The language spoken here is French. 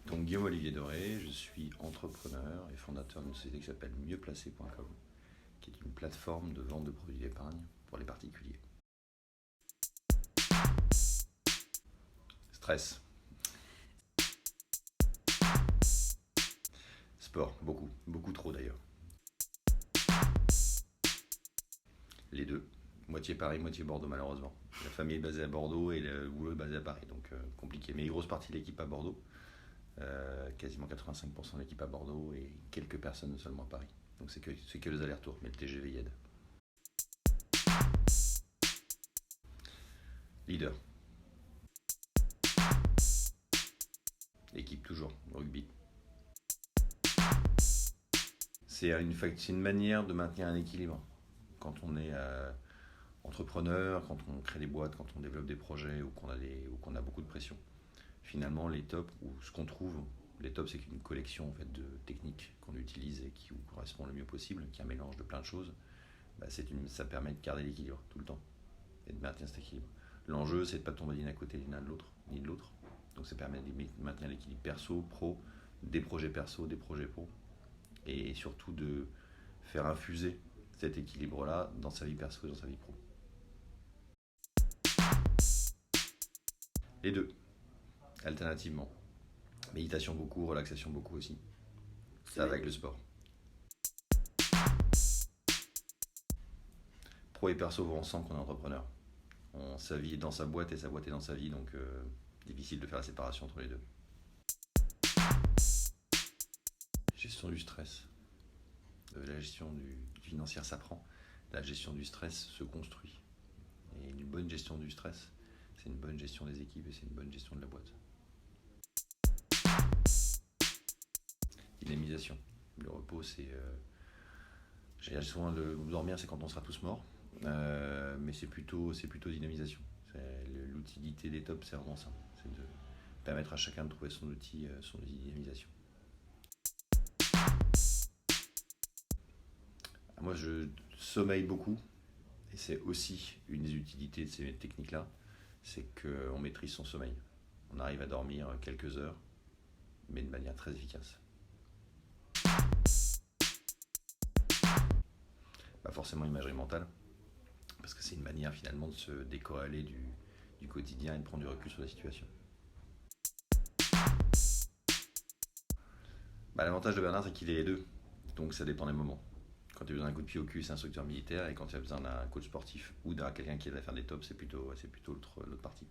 Donc Guillaume Olivier Doré, je suis entrepreneur et fondateur d'une société qui s'appelle mieuxplacé.com, qui est une plateforme de vente de produits d'épargne pour les particuliers. Stress. Sport, beaucoup, beaucoup trop d'ailleurs. Les deux. Moitié Paris, moitié Bordeaux malheureusement. La famille est basée à Bordeaux et le boulot est basé à Paris, donc compliqué. Mais une grosse partie de l'équipe à Bordeaux, quasiment 85% de l'équipe à Bordeaux et quelques personnes seulement à Paris. Donc c'est que les allers-retours, mais le TGV y aide. Leader. Équipe toujours, rugby. C'est une manière de maintenir un équilibre. Quand on est entrepreneur, quand on crée des boîtes, quand on développe des projets ou qu'on a beaucoup de pression. Finalement, les tops, ou ce qu'on trouve, les tops, c'est une collection en fait, de techniques qu'on utilise et qui vous correspond le mieux possible, qui est un mélange de plein de choses. Ça permet de garder l'équilibre tout le temps et de maintenir cet équilibre. L'enjeu, c'est de ne pas tomber l'une à côté l'un de l'autre, ni de l'autre. Donc ça permet de maintenir l'équilibre perso, pro, des projets perso, des projets pro, et surtout de faire infuser cet équilibre-là dans sa vie perso et dans sa vie pro. Les deux, alternativement. Méditation beaucoup, relaxation beaucoup aussi. Ça va avec le sport. Pro et perso vont ensemble quand on est entrepreneur. Sa vie est dans sa boîte et sa boîte est dans sa vie, donc difficile de faire la séparation entre les deux. Gestion du stress. La gestion du financière s'apprend. La gestion du stress se construit. Et une bonne gestion du stress, c'est une bonne gestion des équipes et c'est une bonne gestion de la boîte. Dynamisation. Le repos, j'ai soin de dormir, c'est quand on sera tous morts. Mais c'est plutôt dynamisation. L'utilité des tops, c'est vraiment ça. C'est de permettre à chacun de trouver son outil de dynamisation. Moi, je sommeille beaucoup. Et c'est aussi une des utilités de ces techniques-là, c'est qu'on maîtrise son sommeil. On arrive à dormir quelques heures, mais de manière très efficace. Pas forcément imagerie mentale, parce que c'est une manière finalement de se décorréler du quotidien et de prendre du recul sur la situation. L'avantage de Bernard, c'est qu'il est les deux, donc ça dépend des moments. Quand tu as besoin d'un coup de pied au cul, c'est instructeur militaire, et quand tu as besoin d'un coach sportif ou d'un quelqu'un qui aide à faire des tops, c'est plutôt l'autre partie.